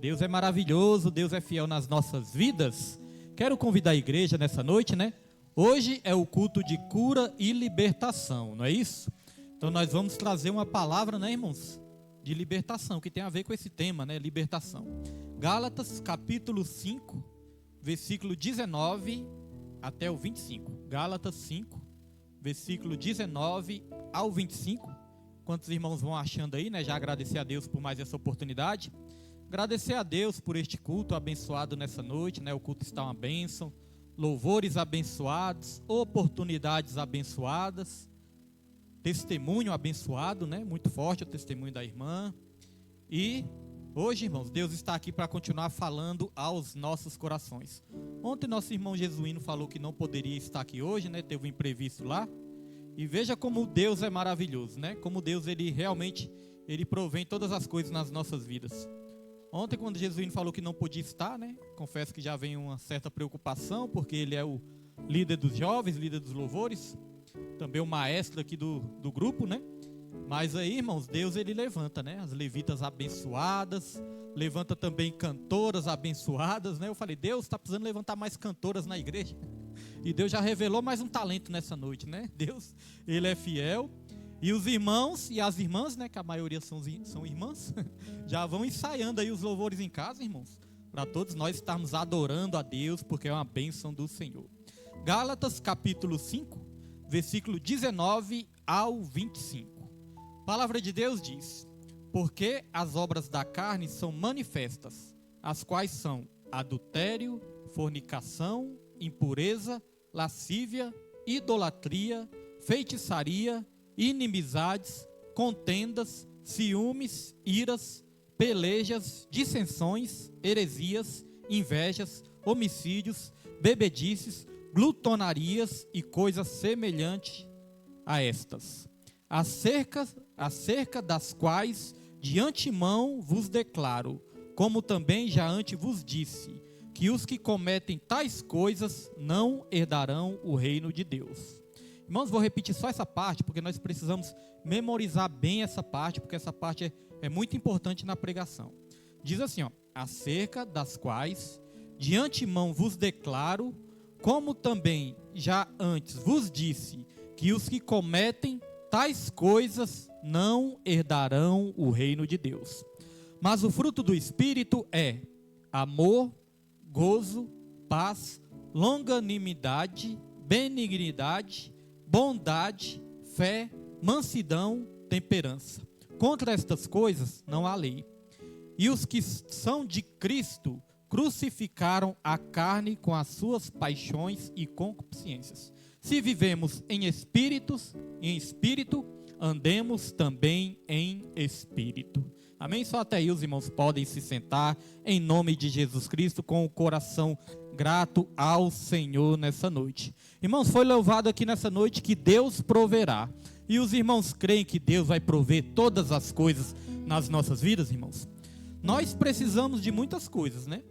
Deus é maravilhoso, Deus é fiel nas nossas vidas. Quero convidar a igreja nessa noite, né? Hoje é o culto de cura e libertação, não é isso? Então nós vamos trazer uma palavra, né, irmãos? De libertação, que tem a ver com esse tema, né? Libertação. Gálatas capítulo 5, versículo 19 até o 25. Gálatas 5, versículo 19 ao 25. Quantos irmãos vão achando aí, né? Já agradecer a Deus por mais essa oportunidade. Agradecer a Deus por este culto abençoado nessa noite, né? O culto está uma bênção, louvores abençoados, oportunidades abençoadas, testemunho abençoado, né? Muito forte o testemunho da irmã. E hoje, irmãos, Deus está aqui para continuar falando aos nossos corações. Ontem nosso irmão Jesuíno falou que não poderia estar aqui hoje, né? Teve um imprevisto lá. E veja como Deus é maravilhoso, né? Como Deus, ele realmente, ele provém todas as coisas nas nossas vidas. Ontem, quando Jesuíno falou que não podia estar, né? Confesso que já vem uma certa preocupação, porque ele é o líder dos jovens, líder dos louvores, também o maestro aqui do grupo, né? Mas aí, irmãos, Deus, ele levanta, né? As levitas abençoadas, levanta também cantoras abençoadas, né? Eu falei, Deus está precisando levantar mais cantoras na igreja. E Deus já revelou mais um talento nessa noite, né? Deus, ele é fiel. E os irmãos e as irmãs, né, que a maioria são irmãs, já vão ensaiando aí os louvores em casa, irmãos, para todos nós estarmos adorando a Deus, porque é uma bênção do Senhor. Gálatas capítulo 5, versículo 19 ao 25. A palavra de Deus diz: porque as obras da carne são manifestas, as quais são adultério, fornicação, impureza, lascívia, idolatria, feitiçaria, inimizades, contendas, ciúmes, iras, pelejas, dissensões, heresias, invejas, homicídios, bebedices, glutonarias e coisas semelhantes a estas, acerca das quais de antemão vos declaro, como também já antes vos disse, que os que cometem tais coisas não herdarão o reino de Deus. Irmãos, vou repetir só essa parte, porque nós precisamos memorizar bem essa parte, porque essa parte é muito importante na pregação. Diz assim, ó, acerca das quais de antemão vos declaro, como também já antes vos disse, que os que cometem tais coisas não herdarão o reino de Deus. Mas o fruto do Espírito é amor, gozo, paz, longanimidade, benignidade, bondade, fé, mansidão, temperança. Contra estas coisas não há lei. E os que são de Cristo crucificaram a carne com as suas paixões e concupiscências. Se vivemos em espírito, andemos também em espírito. Amém? Só até aí os irmãos podem se sentar em nome de Jesus Cristo com o coração grato ao Senhor nessa noite. Irmãos, foi louvado aqui nessa noite que Deus proverá. E os irmãos creem que Deus vai prover todas as coisas nas nossas vidas, irmãos? Nós precisamos de muitas coisas, né?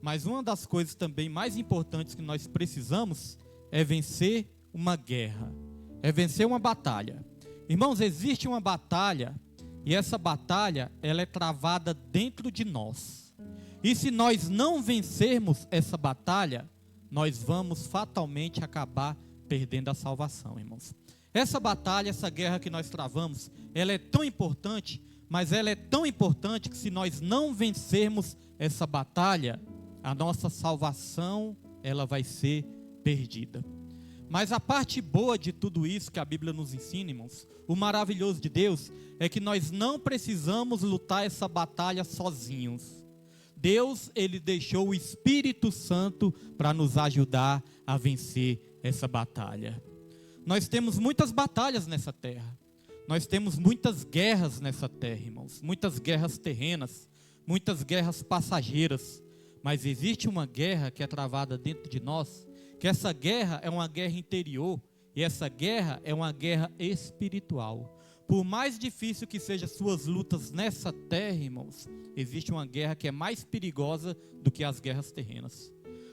Mas uma das coisas também mais importantes que nós precisamos é vencer uma guerra, é vencer uma batalha. Irmãos, existe uma batalha e essa batalha ela é travada dentro de nós. E se nós não vencermos essa batalha, nós vamos fatalmente acabar perdendo a salvação, irmãos. Essa batalha, essa guerra que nós travamos, ela é tão importante, mas ela é tão importante que se nós não vencermos essa batalha, a nossa salvação, ela vai ser perdida. Mas a parte boa de tudo isso que a Bíblia nos ensina, irmãos, o maravilhoso de Deus, é que nós não precisamos lutar essa batalha sozinhos. Deus, ele deixou o Espírito Santo para nos ajudar a vencer essa batalha. Nós temos muitas batalhas nessa terra. Nós temos muitas guerras nessa terra, irmãos. Muitas guerras terrenas, muitas guerras passageiras. Mas existe uma guerra que é travada dentro de nós, que essa guerra é uma guerra interior, e essa guerra é uma guerra espiritual. Por mais difícil que sejam suas lutas nessa terra, irmãos, existe uma guerra que é mais perigosa do que as guerras terrenas.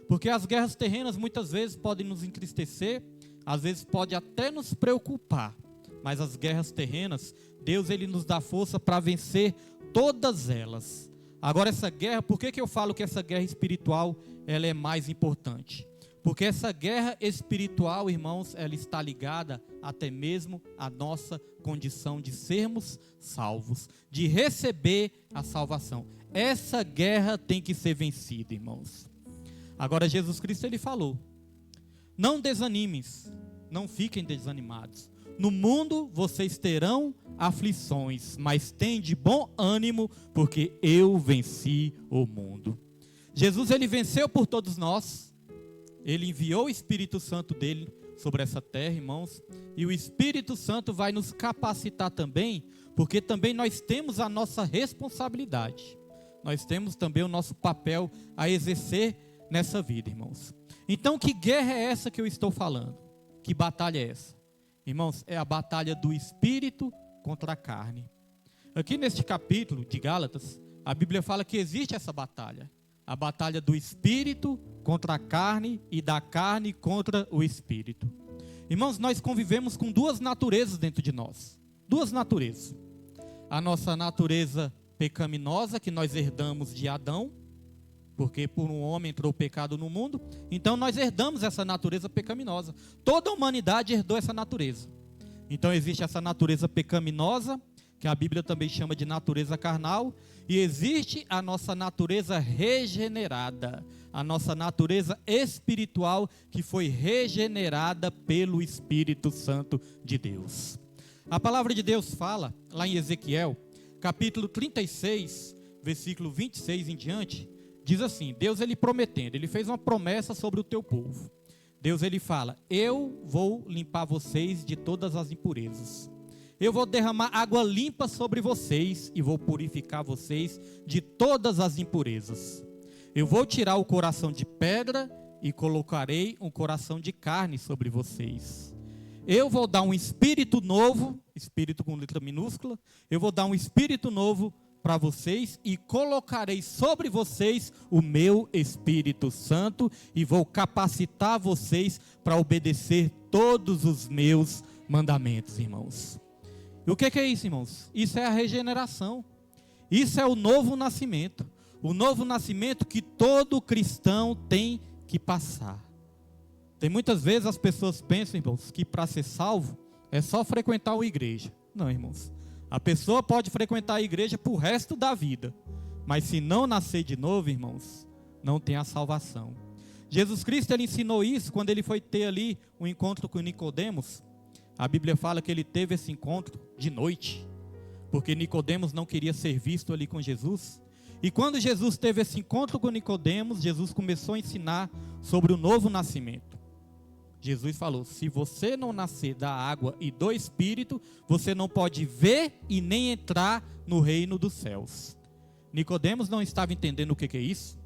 Porque as guerras terrenas muitas vezes podem nos entristecer, às vezes pode até nos preocupar, mas as guerras terrenas, Deus ele nos dá força para vencer todas elas. Agora essa guerra, por que eu falo que essa guerra espiritual ela é mais importante? Porque essa guerra espiritual, irmãos, ela está ligada até mesmo à nossa condição de sermos salvos, de receber a salvação. Essa guerra tem que ser vencida, irmãos. Agora Jesus Cristo ele falou: não desanimem, não fiquem desanimados. No mundo vocês terão aflições, mas tem de bom ânimo, porque eu venci o mundo. Jesus ele venceu por todos nós. Ele enviou o Espírito Santo dele sobre essa terra, irmãos. E o Espírito Santo vai nos capacitar também, porque também nós temos a nossa responsabilidade. Nós temos também o nosso papel a exercer nessa vida, irmãos. Então, que guerra é essa que eu estou falando? Que batalha é essa? Irmãos, é a batalha do Espírito contra a carne. Aqui neste capítulo de Gálatas, a Bíblia fala que existe essa batalha. A batalha do Espírito contra a carne e da carne contra o Espírito. Irmãos, nós convivemos com duas naturezas dentro de nós. Duas naturezas. A nossa natureza pecaminosa, que nós herdamos de Adão, porque por um homem entrou o pecado no mundo, então nós herdamos essa natureza pecaminosa. Toda a humanidade herdou essa natureza. Então existe essa natureza pecaminosa, que a Bíblia também chama de natureza carnal, e existe a nossa natureza regenerada, a nossa natureza espiritual, que foi regenerada pelo Espírito Santo de Deus. A palavra de Deus fala, lá em Ezequiel, capítulo 36, versículo 26 em diante, diz assim: Deus ele prometendo, ele fez uma promessa sobre o teu povo. Deus ele fala: eu vou limpar vocês de todas as impurezas. Eu vou derramar água limpa sobre vocês e vou purificar vocês de todas as impurezas. Eu vou tirar o coração de pedra e colocarei um coração de carne sobre vocês. Eu vou dar um espírito novo, espírito com letra minúscula, eu vou dar um espírito novo para vocês e colocarei sobre vocês o meu Espírito Santo e vou capacitar vocês para obedecer todos os meus mandamentos, irmãos. E o que é isso, irmãos? Isso é a regeneração. Isso é o novo nascimento. O novo nascimento que todo cristão tem que passar. Tem muitas vezes as pessoas pensam, irmãos, que para ser salvo é só frequentar uma igreja. Não, irmãos. A pessoa pode frequentar a igreja para o resto da vida, mas se não nascer de novo, irmãos, não tem a salvação. Jesus Cristo ele ensinou isso quando ele foi ter ali um encontro com Nicodemos. A Bíblia fala que ele teve esse encontro de noite, porque Nicodemos não queria ser visto ali com Jesus. E quando Jesus teve esse encontro com Nicodemos, Jesus começou a ensinar sobre o novo nascimento. Jesus falou: se você não nascer da água e do Espírito, você não pode ver e nem entrar no reino dos céus. Nicodemos não estava entendendo o que é isso.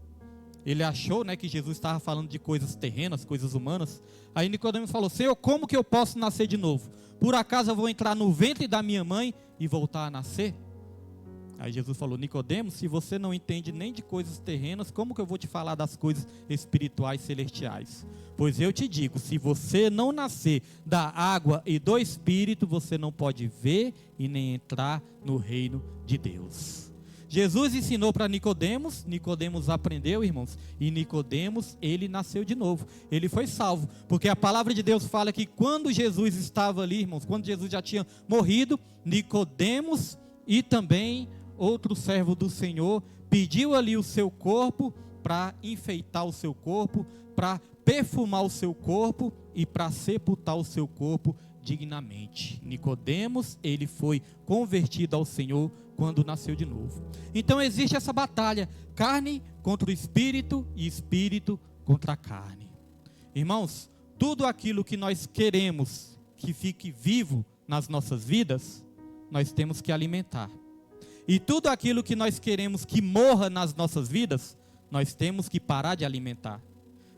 Ele achou, que Jesus estava falando de coisas terrenas, coisas humanas. Aí Nicodemos falou: Senhor, como que eu posso nascer de novo? Por acaso eu vou entrar no ventre da minha mãe e voltar a nascer? Aí Jesus falou: Nicodemos, se você não entende nem de coisas terrenas, como que eu vou te falar das coisas espirituais celestiais? Pois eu te digo, se você não nascer da água e do Espírito, você não pode ver e nem entrar no reino de Deus. Jesus ensinou para Nicodemos, Nicodemos aprendeu, irmãos, e Nicodemos, ele nasceu de novo, ele foi salvo, porque a palavra de Deus fala que quando Jesus estava ali, irmãos, quando Jesus já tinha morrido, Nicodemos e também outro servo do Senhor pediu ali o seu corpo para enfeitar o seu corpo, para perfumar o seu corpo e para sepultar o seu corpo dignamente. Nicodemos, ele foi convertido ao Senhor quando nasceu de novo. Então existe essa batalha, carne contra o espírito e espírito contra a carne. Irmãos, tudo aquilo que nós queremos que fique vivo nas nossas vidas, nós temos que alimentar. E tudo aquilo que nós queremos que morra nas nossas vidas, nós temos que parar de alimentar.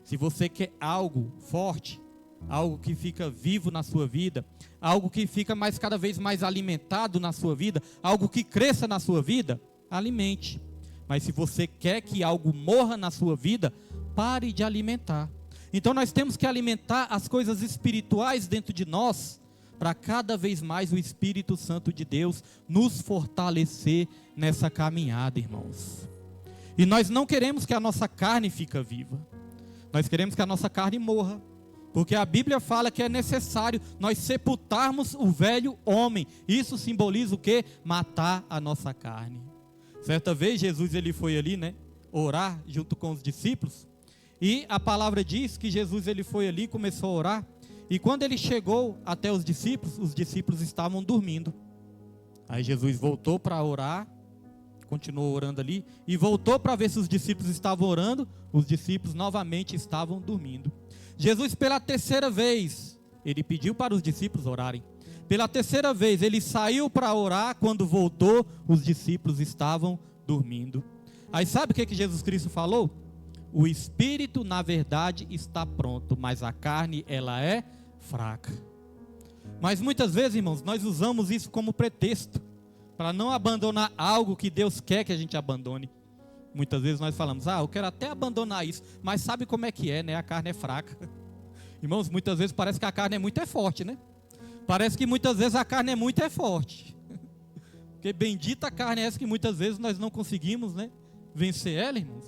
Se você quer algo forte, algo que fica vivo na sua vida, algo que fica cada vez mais alimentado na sua vida, algo que cresça na sua vida, alimente. Mas se você quer que algo morra na sua vida, pare de alimentar. Então nós temos que alimentar as coisas espirituais dentro de nós, para cada vez mais o Espírito Santo de Deus nos fortalecer nessa caminhada, irmãos. E nós não queremos que a nossa carne fique viva. Nós queremos que a nossa carne morra. Porque a Bíblia fala que é necessário nós sepultarmos o velho homem. Isso simboliza o quê? Matar a nossa carne. Certa vez Jesus ele foi ali, orar junto com os discípulos. E a palavra diz que Jesus ele foi ali, começou a orar. E quando ele chegou até os discípulos estavam dormindo. Aí Jesus voltou para orar, continuou orando ali, e voltou para ver se os discípulos estavam orando. Os discípulos novamente estavam dormindo. Jesus, pela terceira vez, ele pediu para os discípulos orarem. Pela terceira vez, ele saiu para orar. Quando voltou, os discípulos estavam dormindo. Aí sabe o que Jesus Cristo falou? O espírito, na verdade, está pronto, mas a carne, ela é fraca. Mas muitas vezes, irmãos, nós usamos isso como pretexto para não abandonar algo que Deus quer que a gente abandone. Muitas vezes nós falamos, eu quero até abandonar isso, mas sabe como é que é, A carne é fraca. Irmãos, muitas vezes parece que a carne é muito forte, Parece que muitas vezes a carne é muito forte. Porque bendita a carne é essa que muitas vezes nós não conseguimos, vencer ela, irmãos.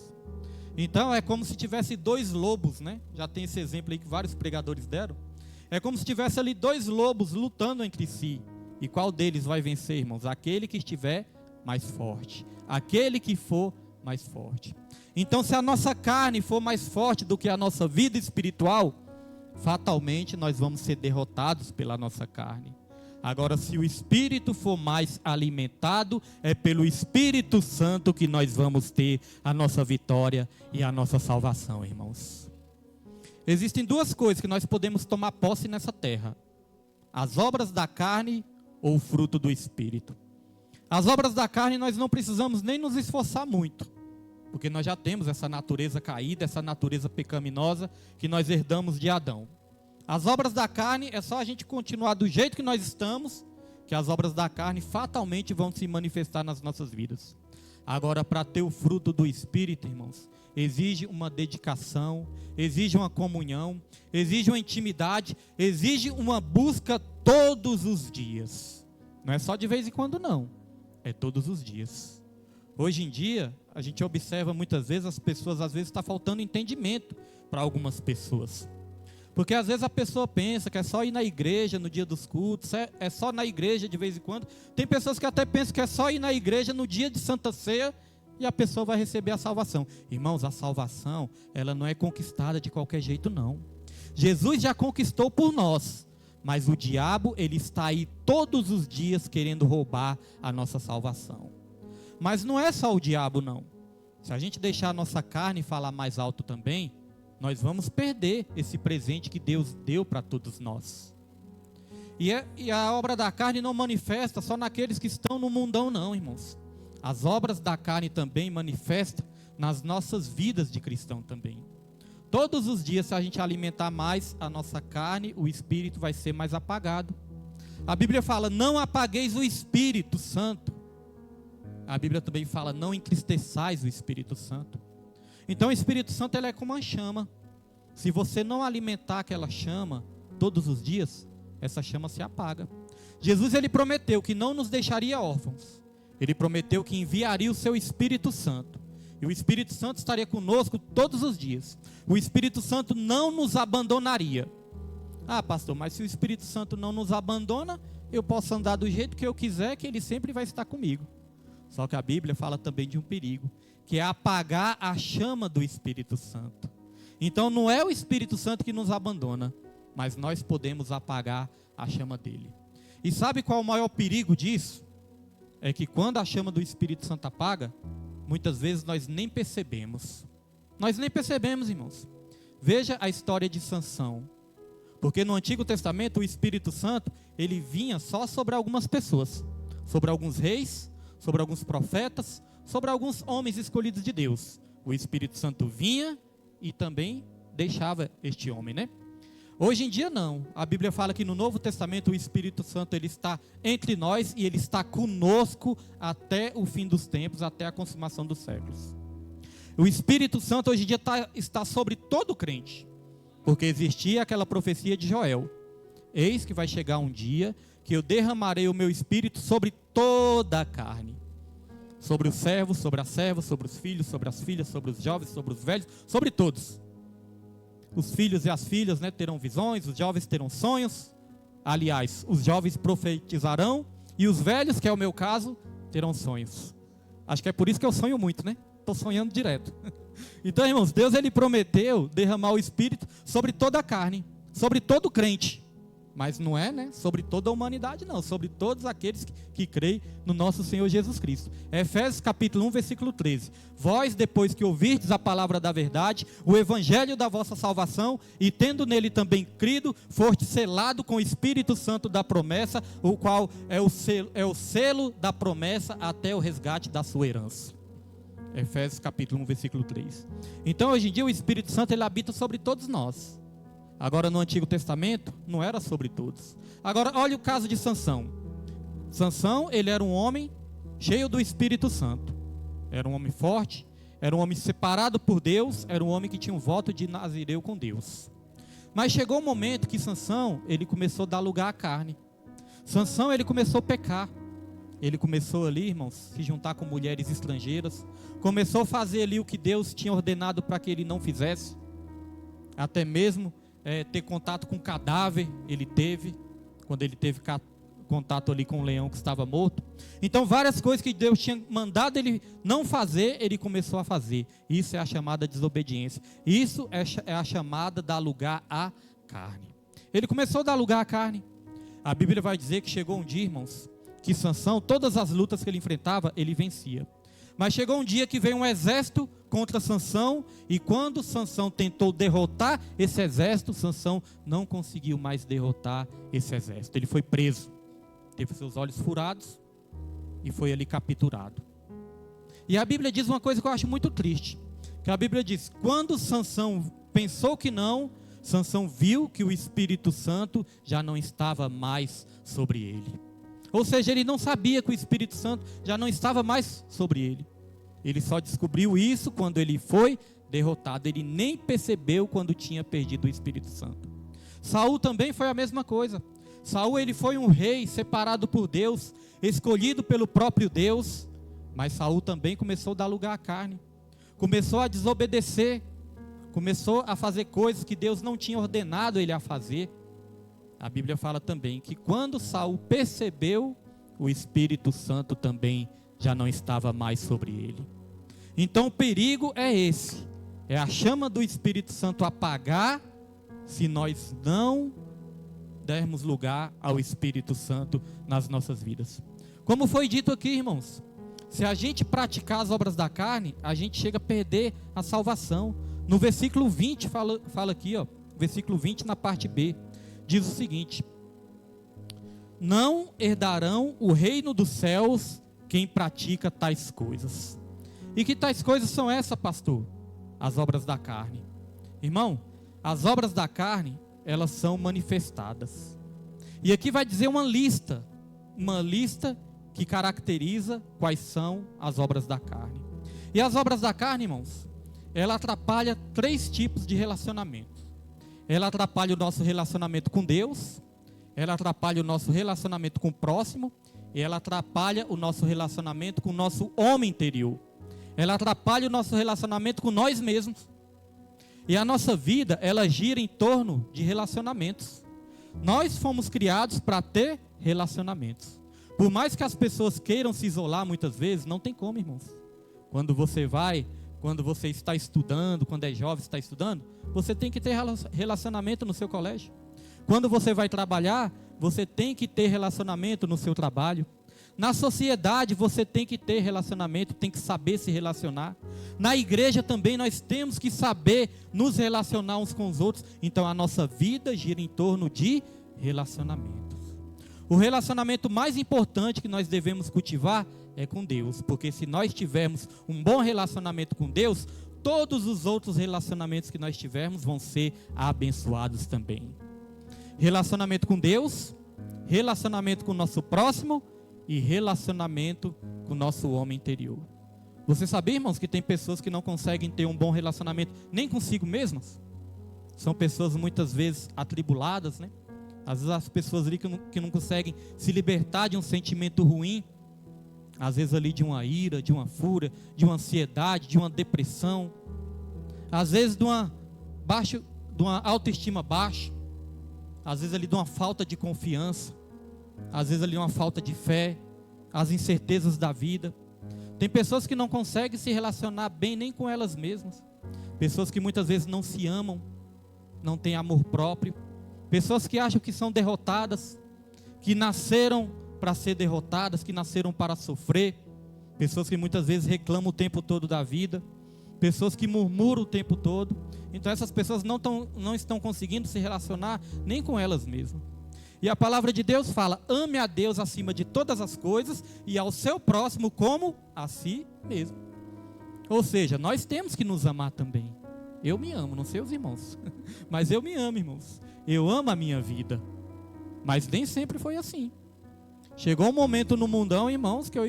Então é como se tivesse dois lobos, Já tem esse exemplo aí que vários pregadores deram. É como se tivesse ali dois lobos lutando entre si. E qual deles vai vencer, irmãos? Aquele que estiver mais forte. Aquele que for mais forte. Então, se a nossa carne for mais forte do que a nossa vida espiritual, fatalmente nós vamos ser derrotados pela nossa carne. Agora, se o espírito for mais alimentado, é pelo Espírito Santo que nós vamos ter a nossa vitória e a nossa salvação, irmãos. Existem duas coisas que nós podemos tomar posse nessa terra: as obras da carne ou o fruto do Espírito. As obras da carne nós não precisamos nem nos esforçar muito, porque nós já temos essa natureza caída, essa natureza pecaminosa que nós herdamos de Adão. As obras da carne é só a gente continuar do jeito que nós estamos, que as obras da carne fatalmente vão se manifestar nas nossas vidas. Agora, para ter o fruto do Espírito, irmãos, exige uma dedicação, exige uma comunhão, exige uma intimidade, exige uma busca todos os dias. Não é só de vez em quando, não. É todos os dias. Hoje em dia, a gente observa muitas vezes, as pessoas, às vezes está faltando entendimento para algumas pessoas. Porque às vezes a pessoa pensa que é só ir na igreja no dia dos cultos, é só na igreja de vez em quando. Tem pessoas que até pensam que é só ir na igreja no dia de Santa Ceia e a pessoa vai receber a salvação. Irmãos, a salvação, ela não é conquistada de qualquer jeito, não. Jesus já conquistou por nós, mas o diabo, ele está aí todos os dias querendo roubar a nossa salvação. Mas não é só o diabo, não. Se a gente deixar a nossa carne falar mais alto também, nós vamos perder esse presente que Deus deu para todos nós. E a obra da carne não manifesta só naqueles que estão no mundão, não, irmãos. As obras da carne também manifestam nas nossas vidas de cristão também. Todos os dias, se a gente alimentar mais a nossa carne, o Espírito vai ser mais apagado. A Bíblia fala, não apagueis o Espírito Santo. A Bíblia também fala, não entristeçais o Espírito Santo. Então o Espírito Santo, ele é como uma chama. Se você não alimentar aquela chama todos os dias, essa chama se apaga. Jesus, ele prometeu que não nos deixaria órfãos. Ele prometeu que enviaria o seu Espírito Santo. E o Espírito Santo estaria conosco todos os dias. O Espírito Santo não nos abandonaria. Pastor, mas se o Espírito Santo não nos abandona, eu posso andar do jeito que eu quiser, que ele sempre vai estar comigo. Só que a Bíblia fala também de um perigo, que é apagar a chama do Espírito Santo. Então não é o Espírito Santo que nos abandona, mas nós podemos apagar a chama dele. E sabe qual é o maior perigo disso? É que quando a chama do Espírito Santo apaga, muitas vezes nós nem percebemos. Nós nem percebemos, irmãos. Veja a história de Sansão. Porque no Antigo Testamento o Espírito Santo, ele vinha só sobre algumas pessoas. Sobre alguns reis, sobre alguns profetas, sobre alguns homens escolhidos de Deus. O Espírito Santo vinha e também deixava este homem, Hoje em dia não. A Bíblia fala que no Novo Testamento o Espírito Santo, ele está entre nós e ele está conosco até o fim dos tempos, até a consumação dos séculos. O Espírito Santo hoje em dia está sobre todo crente, porque existia aquela profecia de Joel. Eis que vai chegar um dia que eu derramarei o meu Espírito sobre toda a carne. Sobre os servos, sobre as servas, sobre os filhos, sobre as filhas, sobre os jovens, sobre os velhos, sobre todos. Os filhos e as filhas, né, terão visões, os jovens terão sonhos. Aliás, os jovens profetizarão e os velhos, que é o meu caso, terão sonhos. Acho que é por isso que eu sonho muito, né? Estou sonhando direto. Então, irmãos, Deus ele prometeu derramar o Espírito sobre toda a carne, sobre todo crente. Mas não é, né, sobre toda a humanidade, não. Sobre todos aqueles que creem no nosso Senhor Jesus Cristo. Efésios capítulo 1, versículo 13. Vós, depois que ouvirdes a palavra da verdade, o evangelho da vossa salvação, e tendo nele também crido, foste selado com o Espírito Santo da promessa, o qual é o selo da promessa até o resgate da sua herança. Efésios capítulo 1, versículo 3. Então, hoje em dia, o Espírito Santo ele habita sobre todos nós. Agora, no Antigo Testamento, não era sobre todos. Agora, olha o caso de Sansão. Sansão, ele era um homem cheio do Espírito Santo. Era um homem forte, era um homem separado por Deus, era um homem que tinha um voto de Nazireu com Deus. Mas chegou um momento que Sansão, ele começou a dar lugar à carne. Sansão, ele começou a pecar. Ele começou ali, irmãos, se juntar com mulheres estrangeiras. Começou a fazer ali o que Deus tinha ordenado para que ele não fizesse. Até mesmo ter contato com cadáver, ele teve, quando ele teve contato ali com um leão que estava morto. Então várias coisas que Deus tinha mandado ele não fazer, ele começou a fazer. Isso é a chamada desobediência. Isso é a chamada dar lugar à carne. Ele começou a dar lugar à carne. A Bíblia vai dizer que chegou um dia, irmãos, que Sansão, todas as lutas que ele enfrentava, ele vencia. Mas chegou um dia que veio um exército contra Sansão, e quando Sansão tentou derrotar esse exército, Sansão não conseguiu mais derrotar esse exército. Ele foi preso, teve seus olhos furados e foi ali capturado. E a Bíblia diz uma coisa que eu acho muito triste, que a Bíblia diz: quando Sansão pensou que não, Sansão viu que o Espírito Santo já não estava mais sobre ele. Ou seja, ele não sabia que o Espírito Santo já não estava mais sobre ele. Ele só descobriu isso quando ele foi derrotado. Ele nem percebeu quando tinha perdido o Espírito Santo. Saul também foi a mesma coisa. Saul, ele foi um rei separado por Deus, escolhido pelo próprio Deus. Mas Saul também começou a dar lugar à carne. Começou a desobedecer. Começou a fazer coisas que Deus não tinha ordenado ele a fazer. A Bíblia fala também que quando Saul percebeu, o Espírito Santo também já não estava mais sobre ele. Então o perigo é esse, é a chama do Espírito Santo apagar, se nós não dermos lugar ao Espírito Santo nas nossas vidas. Como foi dito aqui, irmãos, se a gente praticar as obras da carne, a gente chega a perder a salvação. No versículo 20 fala aqui, ó, versículo 20 na parte B. Diz o seguinte: não herdarão o reino dos céus quem pratica tais coisas. E que tais coisas são essas, pastor? As obras da carne. Irmão, as obras da carne, elas são manifestadas. E aqui vai dizer uma lista que caracteriza quais são as obras da carne. E as obras da carne, irmãos, ela atrapalha 3 tipos de relacionamento. Ela atrapalha o nosso relacionamento com Deus, ela atrapalha o nosso relacionamento com o próximo, e ela atrapalha o nosso relacionamento com o nosso homem interior. Ela atrapalha o nosso relacionamento com nós mesmos. E a nossa vida, ela gira em torno de relacionamentos. Nós fomos criados para ter relacionamentos. Por mais que as pessoas queiram se isolar muitas vezes, não tem como, irmãos. Quando você está estudando, quando é jovem, está estudando, você tem que ter relacionamento no seu colégio. Quando você vai trabalhar, você tem que ter relacionamento no seu trabalho. Na sociedade, você tem que ter relacionamento, tem que saber se relacionar. Na igreja também nós temos que saber nos relacionar uns com os outros. Então a nossa vida gira em torno de relacionamentos. O relacionamento mais importante que nós devemos cultivar é com Deus, porque se nós tivermos um bom relacionamento com Deus, todos os outros relacionamentos que nós tivermos vão ser abençoados também. Relacionamento com Deus, relacionamento com o nosso próximo e relacionamento com o nosso homem interior. Você sabia, irmãos, que tem pessoas que não conseguem ter um bom relacionamento nem consigo mesmas? São pessoas muitas vezes atribuladas, né? Às vezes as pessoas ali que não conseguem se libertar de um sentimento ruim. Às vezes ali de uma ira, de uma fúria, de uma ansiedade, de uma depressão. Às vezes de uma autoestima baixa. Às vezes ali de uma falta de confiança. Às vezes ali de uma falta de fé. As incertezas da vida. Tem pessoas que não conseguem se relacionar bem nem com elas mesmas. Pessoas que muitas vezes não se amam, não têm amor próprio. Pessoas que acham que são derrotadas, que nasceram para ser derrotadas, que nasceram para sofrer. Pessoas que muitas vezes reclamam o tempo todo da vida. Pessoas que murmuram o tempo todo. Então essas pessoas não estão conseguindo se relacionar nem com elas mesmas. E a palavra de Deus fala: ame a Deus acima de todas as coisas e ao seu próximo como a si mesmo. Ou seja, nós temos que nos amar também. Eu me amo, não sei os irmãos, mas eu me amo, irmãos. Eu amo a minha vida, mas nem sempre foi assim. Chegou um momento no mundão, irmãos, que eu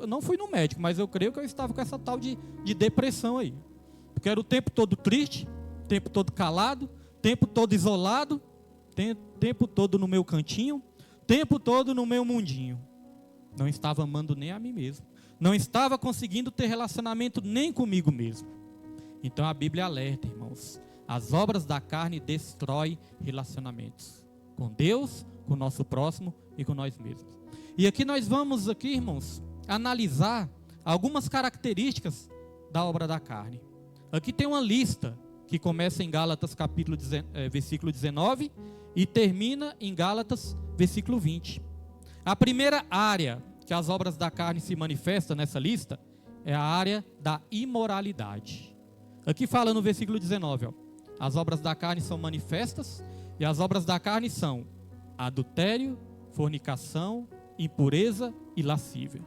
não fui no médico, mas eu creio que eu estava com essa tal de depressão aí. Porque era o tempo todo triste, o tempo todo calado, o tempo todo isolado, tempo todo no meu cantinho, tempo todo no meu mundinho. Não estava amando nem a mim mesmo. Não estava conseguindo ter relacionamento nem comigo mesmo. Então a Bíblia alerta, irmãos. As obras da carne destroem relacionamentos com Deus, com o nosso próximo e com nós mesmos. E aqui nós vamos, irmãos, analisar algumas características da obra da carne. Aqui tem uma lista que começa em Gálatas versículo 19 e termina em Gálatas versículo 20. A primeira área que as obras da carne se manifestam nessa lista é a área da imoralidade. Aqui fala no versículo 19, as obras da carne são manifestas, e as obras da carne são adultério, fornicação, impureza e lascívia.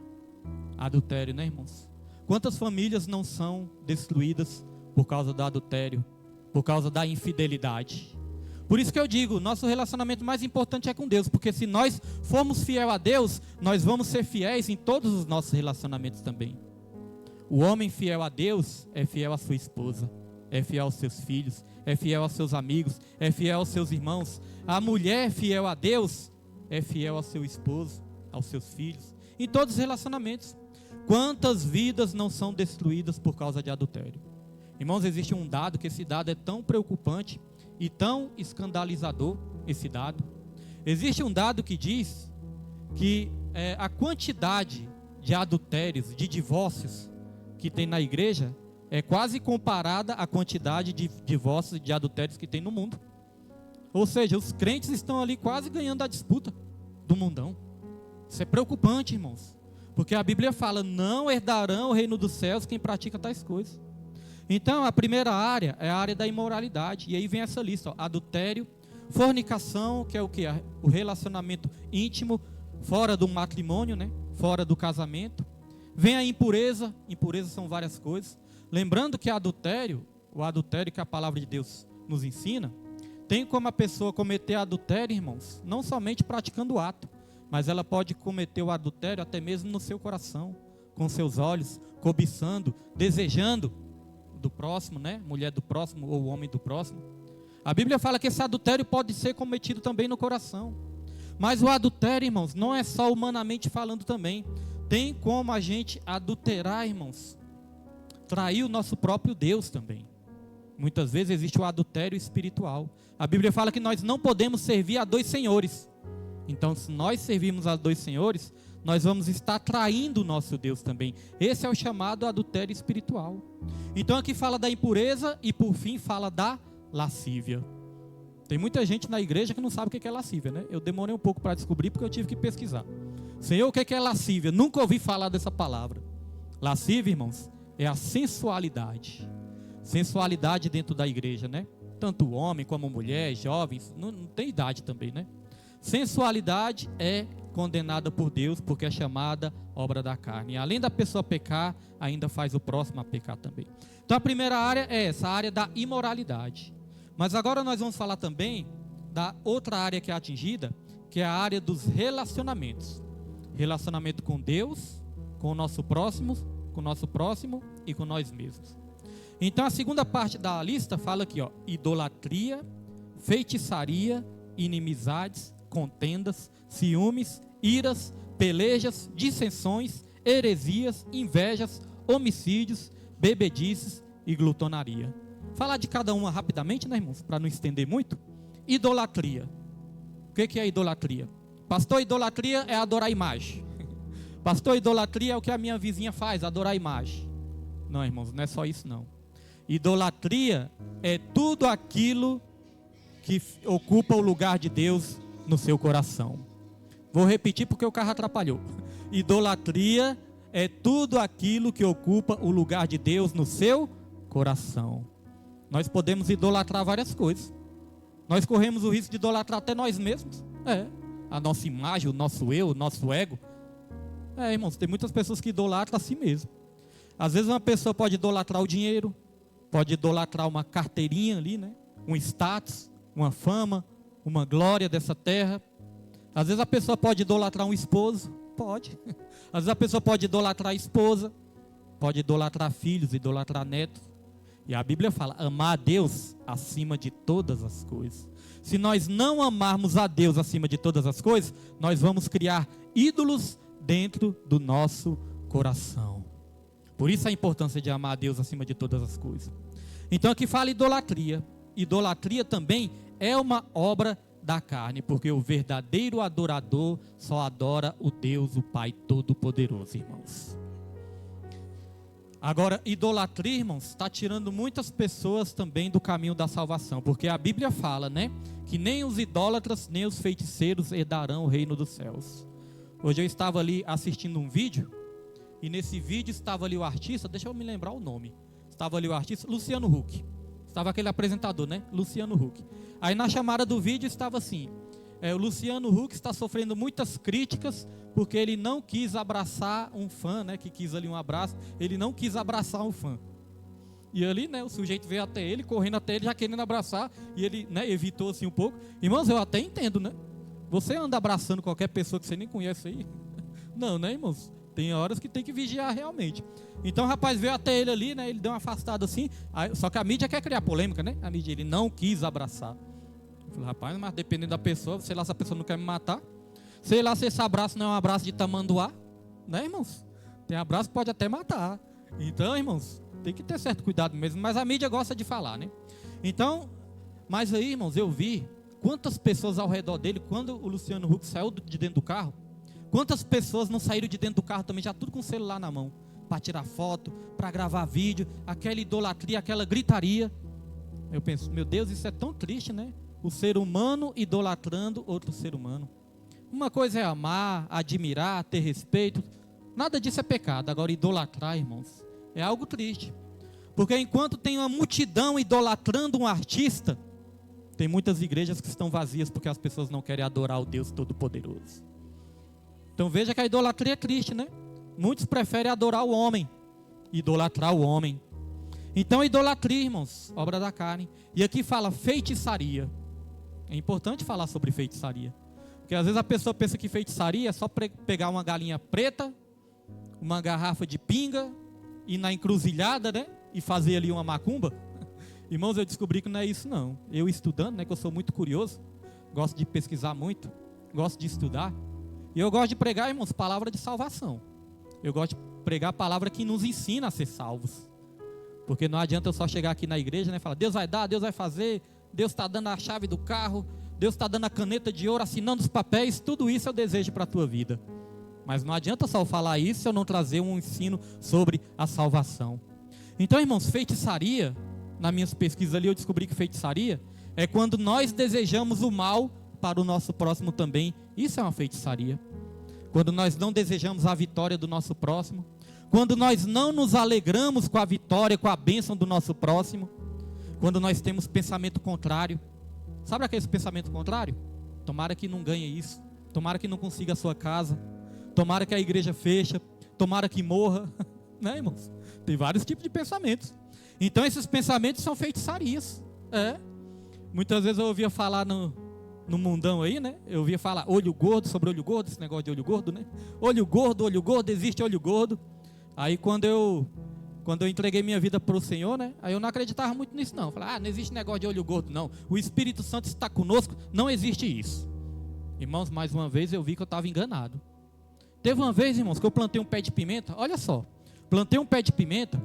Adultério, né, irmãos? Quantas famílias não são destruídas por causa do adultério, por causa da infidelidade? Por isso que eu digo, nosso relacionamento mais importante é com Deus, porque se nós formos fiel a Deus, nós vamos ser fiéis em todos os nossos relacionamentos também. O homem fiel a Deus é fiel à sua esposa, é fiel aos seus filhos, é fiel aos seus amigos, é fiel aos seus irmãos. A mulher fiel a Deus é fiel ao seu esposo, aos seus filhos, em todos os relacionamentos. Quantas vidas não são destruídas por causa de adultério? Irmãos, existe um dado, que esse dado é tão preocupante e tão escandalizador, esse dado. Existe um dado que diz que a quantidade de adultérios, de divórcios que tem na igreja é quase comparada à quantidade de divórcios e de adultérios que tem no mundo. Ou seja, os crentes estão ali quase ganhando a disputa do mundão. Isso é preocupante, irmãos, porque a Bíblia fala: não herdarão o reino dos céus quem pratica tais coisas. Então a primeira área é a área da imoralidade, e aí vem essa lista, adultério, fornicação, que é o que? O relacionamento íntimo, fora do matrimônio, né? Fora do casamento. Vem a impureza são várias coisas. Lembrando que o adultério que a palavra de Deus nos ensina, tem como a pessoa cometer adultério, irmãos, não somente praticando o ato, mas ela pode cometer o adultério até mesmo no seu coração, com seus olhos, cobiçando, desejando do próximo, né? Mulher do próximo ou homem do próximo. A Bíblia fala que esse adultério pode ser cometido também no coração. Mas o adultério, irmãos, não é só humanamente falando também. Tem como a gente adulterar, irmãos, trair o nosso próprio Deus também. Muitas vezes existe o adultério espiritual. A Bíblia fala que nós não podemos servir a dois senhores. Então, se nós servirmos a dois senhores, nós vamos estar traindo o nosso Deus também. Esse é o chamado adultério espiritual. Então aqui fala da impureza e por fim fala da lascívia. Tem muita gente na igreja que não sabe o que é lascívia, né? Eu demorei um pouco para descobrir porque eu tive que pesquisar. Senhor, o que é lascívia? Nunca ouvi falar dessa palavra. Lascívia, irmãos, é a sensualidade. Sensualidade dentro da igreja, né? Tanto homem como mulher, jovens, não tem idade também, né? Sensualidade é condenada por Deus porque é chamada obra da carne. E além da pessoa pecar, ainda faz o próximo a pecar também. Então a primeira área é essa, a área da imoralidade. Mas agora nós vamos falar também da outra área que é atingida, que é a área dos relacionamentos. Relacionamento com Deus, com o nosso próximo e com nós mesmos. Então a segunda parte da lista fala aqui, idolatria, feitiçaria, inimizades, contendas, ciúmes, iras, pelejas, dissensões, heresias, invejas, homicídios, bebedices e glutonaria. Falar de cada uma rapidamente, né, irmãos? Para não estender muito. Idolatria. O que é idolatria? Pastor, idolatria é adorar imagem. Pastor, idolatria é o que a minha vizinha faz, adorar imagem. Não, irmãos, não é só isso não. Idolatria é tudo aquilo que ocupa o lugar de Deus no seu coração. Vou repetir porque o carro atrapalhou. Idolatria é tudo aquilo que ocupa o lugar de Deus no seu coração. Nós podemos idolatrar várias coisas. Nós corremos o risco de idolatrar até nós mesmos. A nossa imagem, o nosso eu, o nosso ego. Irmãos, tem muitas pessoas que idolatram a si mesmo. Às vezes uma pessoa pode idolatrar o dinheiro, pode idolatrar uma carteirinha ali, né? Um status, uma fama, uma glória dessa terra. Às vezes a pessoa pode idolatrar um esposo, pode. Às vezes a pessoa pode idolatrar a esposa, pode idolatrar filhos, idolatrar netos. E a Bíblia fala, amar a Deus acima de todas as coisas. Se nós não amarmos a Deus acima de todas as coisas, nós vamos criar ídolos dentro do nosso coração. Por isso a importância de amar a Deus acima de todas as coisas. Então aqui fala idolatria. Idolatria também é uma obra da carne, porque o verdadeiro adorador só adora o Deus, o Pai Todo-Poderoso, irmãos. Agora, idolatria, irmãos, está tirando muitas pessoas também do caminho da salvação, porque a Bíblia fala, né, que nem os idólatras, nem os feiticeiros herdarão o reino dos céus. Hoje eu estava ali assistindo um vídeo, e nesse vídeo estava ali o artista, deixa eu me lembrar o nome, estava ali o artista, Luciano Huck, estava aquele apresentador, né, Luciano Huck. Aí na chamada do vídeo estava assim, o Luciano Huck está sofrendo muitas críticas, porque ele não quis abraçar um fã, né, que quis ali um abraço, ele não quis abraçar um fã. E ali, né, o sujeito veio até ele, correndo até ele, já querendo abraçar, e ele, né, evitou assim um pouco. Irmãos, eu até entendo, né? Você anda abraçando qualquer pessoa que você nem conhece aí? Não, né, irmãos? Tem horas que tem que vigiar realmente. Então o rapaz veio até ele ali, né, ele deu uma afastada assim, só que a mídia quer criar polêmica, né? A mídia, ele não quis abraçar. Eu falei, rapaz, mas dependendo da pessoa, sei lá se a pessoa não quer me matar, sei lá se esse abraço não é um abraço de tamanduá, né, irmãos? Tem abraço que pode até matar. Então, irmãos, tem que ter certo cuidado mesmo, mas a mídia gosta de falar, né? Então, mas aí, irmãos, eu vi quantas pessoas ao redor dele, quando o Luciano Huck saiu de dentro do carro, quantas pessoas não saíram de dentro do carro também, já tudo com o celular na mão, para tirar foto, para gravar vídeo, aquela idolatria, aquela gritaria. Eu penso, meu Deus, isso é tão triste, né? O ser humano idolatrando outro ser humano. Uma coisa é amar, admirar, ter respeito. Nada disso é pecado. Agora, idolatrar, irmãos, é algo triste. Porque enquanto tem uma multidão idolatrando um artista, tem muitas igrejas que estão vazias porque as pessoas não querem adorar o Deus Todo-Poderoso. Então veja que a idolatria é triste, né? Muitos preferem adorar o homem, idolatrar o homem. Então idolatria, irmãos, obra da carne. E aqui fala feitiçaria. É importante falar sobre feitiçaria. Porque às vezes a pessoa pensa que feitiçaria é só pegar uma galinha preta, uma garrafa de pinga, ir na encruzilhada, né? E fazer ali uma macumba. Irmãos, eu descobri que não é isso não. Eu estudando, né? Que eu sou muito curioso. Gosto de pesquisar muito. Gosto de estudar. E eu gosto de pregar, irmãos, palavra de salvação. Eu gosto de pregar a palavra que nos ensina a ser salvos. Porque não adianta eu só chegar aqui na igreja, né? E falar, Deus vai dar, Deus vai fazer. Deus está dando a chave do carro. Deus está dando a caneta de ouro, assinando os papéis. Tudo isso eu desejo para a tua vida. Mas não adianta só falar isso se eu não trazer um ensino sobre a salvação. Então, irmãos, feitiçaria, nas minhas pesquisas ali eu descobri que feitiçaria é quando nós desejamos o mal para o nosso próximo também. Isso é uma feitiçaria. Quando nós não desejamos a vitória do nosso próximo. Quando nós não nos alegramos com a vitória, com a bênção do nosso próximo. Quando nós temos pensamento contrário. Sabe aquele pensamento contrário? Tomara que não ganhe isso. Tomara que não consiga a sua casa. Tomara que a igreja feche. Tomara que morra. Né, irmãos? Tem vários tipos de pensamentos. Então esses pensamentos são feitiçarias. Muitas vezes eu ouvia falar no mundão aí, né? Eu ouvia falar olho gordo, sobre olho gordo, esse negócio de olho gordo, né? Olho gordo, existe olho gordo. Aí quando eu entreguei minha vida para o Senhor, né? Aí eu não acreditava muito nisso não. Eu falei, não existe negócio de olho gordo não. O Espírito Santo está conosco, não existe isso. Irmãos, mais uma vez eu vi que eu estava enganado. Teve uma vez, irmãos, que eu plantei um pé de pimenta. Olha só, plantei um pé de pimenta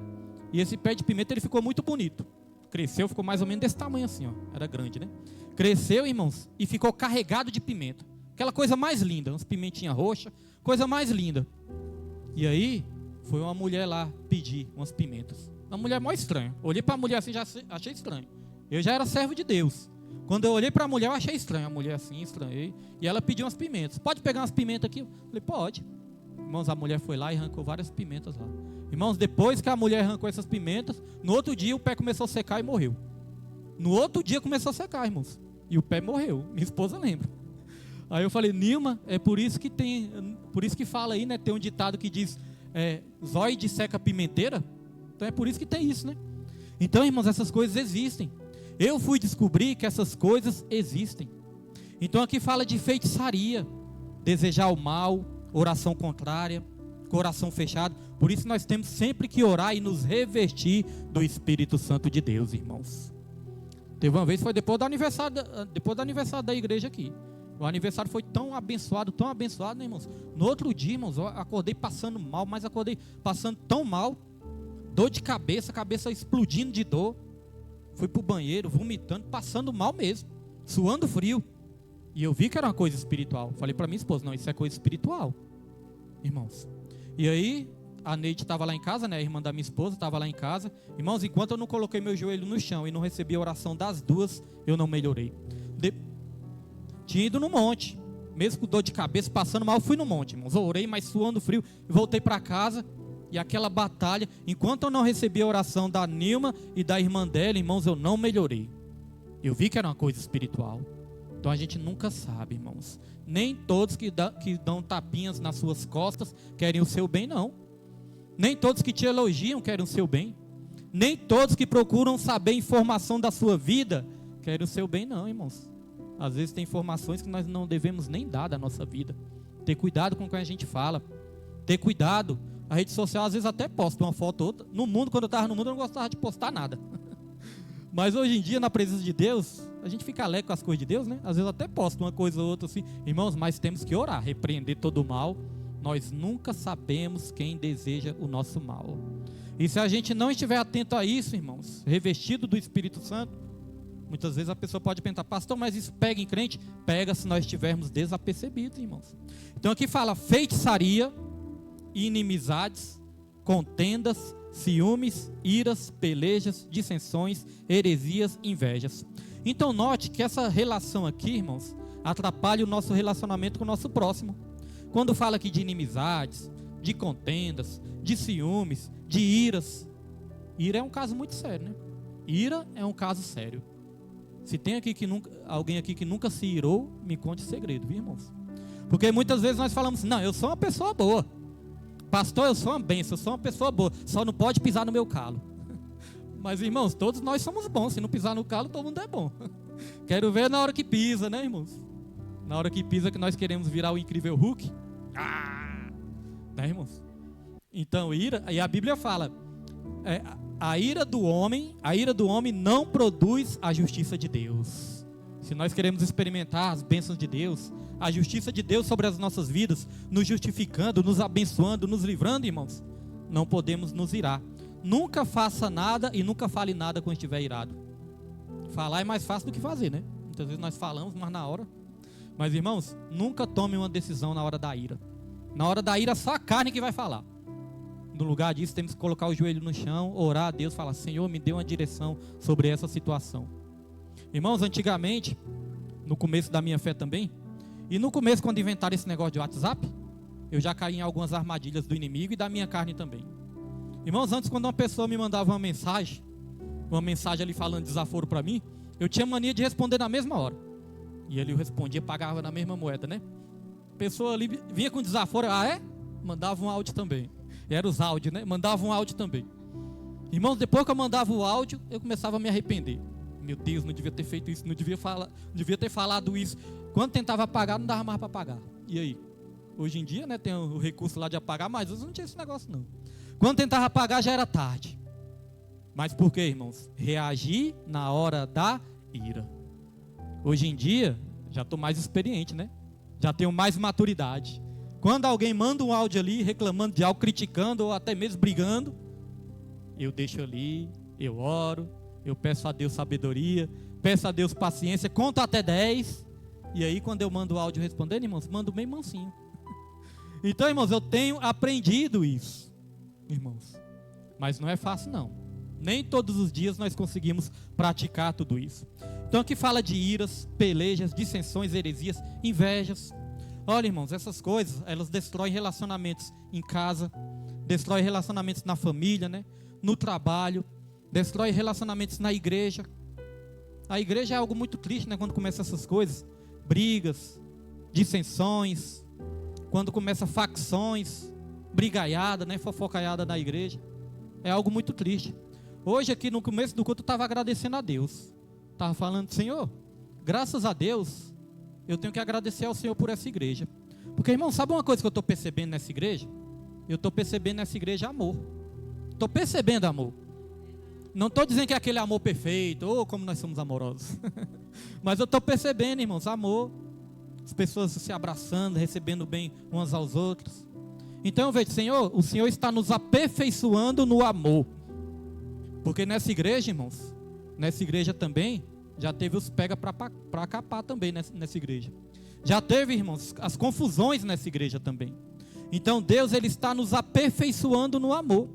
e esse pé de pimenta ele ficou muito bonito. Cresceu, ficou mais ou menos desse tamanho assim, ó. Era grande, né? Cresceu, irmãos, e ficou carregado de pimenta. Aquela coisa mais linda, umas pimentinhas roxas, coisa mais linda. E aí, foi uma mulher lá pedir umas pimentas. Uma mulher mó estranha. Olhei para a mulher assim, já achei estranho. Eu já era servo de Deus. Quando eu olhei para a mulher, eu achei estranho. A mulher assim, estranhei. E ela pediu umas pimentas. Pode pegar umas pimentas aqui? Eu falei, pode. Irmãos, a mulher foi lá e arrancou várias pimentas lá. Irmãos, depois que a mulher arrancou essas pimentas, no outro dia o pé começou a secar e morreu. No outro dia começou a secar, irmãos. E o pé morreu. Minha esposa lembra. Aí eu falei, Nilma, é por isso que fala aí, né? Tem um ditado que diz, zóio de seca pimenteira. Então é por isso que tem isso, né? Então, irmãos, essas coisas existem. Eu fui descobrir que essas coisas existem. Então aqui fala de feitiçaria, desejar o mal, oração contrária, coração fechado. Por isso nós temos sempre que orar e nos revestir do Espírito Santo de Deus, irmãos. Teve uma vez, foi depois do aniversário da igreja aqui. O aniversário foi tão abençoado, né, irmãos? No outro dia, irmãos, eu acordei passando mal, mas acordei passando tão mal, dor de cabeça, cabeça explodindo de dor. Fui pro banheiro, vomitando, passando mal mesmo, suando frio. E eu vi que era uma coisa espiritual. Falei para minha esposa, não, isso é coisa espiritual, irmãos. E aí, a Neide estava lá em casa, né? A irmã da minha esposa estava lá em casa. Irmãos, enquanto eu não coloquei meu joelho no chão e não recebi a oração das duas, eu não melhorei. Tinha ido no monte, mesmo com dor de cabeça, passando mal, fui no monte, irmãos. Eu orei, mas suando frio, e voltei para casa. E aquela batalha, enquanto eu não recebi a oração da Nilma e da irmã dela, irmãos, eu não melhorei. Eu vi que era uma coisa espiritual. Então a gente nunca sabe, irmãos. Nem todos que dão tapinhas nas suas costas querem o seu bem, não. Nem todos que te elogiam querem o seu bem. Nem todos que procuram saber informação da sua vida querem o seu bem, não, irmãos. Às vezes tem informações que nós não devemos nem dar da nossa vida. Ter cuidado com o que a gente fala. Ter cuidado. A rede social às vezes até posta uma foto ou outra. No mundo, quando eu estava no mundo, eu não gostava de postar nada. Mas hoje em dia, na presença de Deus, a gente fica alegre com as coisas de Deus, né? Às vezes até posta uma coisa ou outra assim. Irmãos, mas temos que orar, repreender todo o mal. Nós nunca sabemos quem deseja o nosso mal. E se a gente não estiver atento a isso, irmãos, revestido do Espírito Santo, muitas vezes a pessoa pode pensar, pastor, mas isso pega em crente? Pega se nós estivermos desapercebidos, irmãos. Então aqui fala feitiçaria, inimizades, contendas, ciúmes, iras, pelejas, dissensões, heresias, invejas. Então note que essa relação aqui, irmãos, atrapalha o nosso relacionamento com o nosso próximo. Quando fala aqui de inimizades, de contendas, de ciúmes, de iras, ira é um caso muito sério, né? Ira é um caso sério. Se tem aqui alguém aqui que nunca se irou, me conte o segredo, viu, irmãos? Porque muitas vezes nós falamos, não, eu sou uma pessoa boa. Pastor, eu sou uma bênção, eu sou uma pessoa boa, só não pode pisar no meu calo. Mas, irmãos, todos nós somos bons, se não pisar no calo, todo mundo é bom. Quero ver na hora que pisa, né, irmãos? Na hora que pisa que nós queremos virar o incrível Hulk. Né, irmãos? Então, ira, e a Bíblia fala, a ira do homem não produz a justiça de Deus. Se nós queremos experimentar as bênçãos de Deus, a justiça de Deus sobre as nossas vidas, nos justificando, nos abençoando, nos livrando, irmãos, não podemos nos irar. Nunca faça nada e nunca fale nada quando estiver irado. Falar é mais fácil do que fazer, né? Muitas vezes nós falamos, mas na hora. Mas, irmãos, nunca tome uma decisão na hora da ira. Na hora da ira, só a carne que vai falar. No lugar disso, temos que colocar o joelho no chão, orar a Deus, falar, Senhor, me dê uma direção sobre essa situação. Irmãos, antigamente, no começo da minha fé também, e no começo, quando inventaram esse negócio de WhatsApp, eu já caí em algumas armadilhas do inimigo e da minha carne também. Irmãos, antes, quando uma pessoa me mandava uma mensagem ali falando desaforo para mim, eu tinha mania de responder na mesma hora. E ele respondia, pagava na mesma moeda, né? A pessoa ali vinha com desaforo, mandava um áudio também. E era os áudios, né? Mandava um áudio também. Irmãos, depois que eu mandava o áudio, eu começava a me arrepender. Meu Deus, não devia ter feito isso, não devia ter falado isso. Quando tentava apagar, não dava mais para apagar. E aí? Hoje em dia, né, tem o recurso lá de apagar, mas eu não tinha esse negócio não. Quando tentava apagar, já era tarde. Mas por quê, irmãos? Reagir na hora da ira. Hoje em dia, já estou mais experiente, né? Já tenho mais maturidade. Quando alguém manda um áudio ali, reclamando de algo, criticando ou até mesmo brigando, eu deixo ali, eu oro, eu peço a Deus sabedoria, peço a Deus paciência, conto até 10, e aí quando eu mando o áudio respondendo, irmãos, mando bem mansinho. Então, irmãos, eu tenho aprendido isso, irmãos, mas não é fácil não, nem todos os dias nós conseguimos praticar tudo isso. Então aqui fala de iras, pelejas, dissensões, heresias, invejas. Olha, irmãos, essas coisas, elas destroem relacionamentos em casa, destroem relacionamentos na família, né? No trabalho, destrói relacionamentos na igreja. A igreja é algo muito triste, né? Quando começa essas coisas, brigas, dissensões, quando começa facções, brigaiada, né? Fofocaiada na igreja, é algo muito triste. Hoje aqui no começo do culto eu estava agradecendo a Deus, estava falando, Senhor, graças a Deus, eu tenho que agradecer ao Senhor por essa igreja. Porque, irmão, sabe uma coisa que eu estou percebendo nessa igreja? Eu estou percebendo nessa igreja amor. Estou percebendo amor. Não estou dizendo que é aquele amor perfeito, ou como nós somos amorosos. Mas eu estou percebendo, irmãos, amor. As pessoas se abraçando, recebendo bem umas aos outros. Então eu vejo, Senhor, o Senhor está nos aperfeiçoando no amor. Porque nessa igreja, irmãos, nessa igreja também, já teve os pega para capar também nessa igreja. Já teve, irmãos, as confusões nessa igreja também. Então Deus, Ele está nos aperfeiçoando no amor.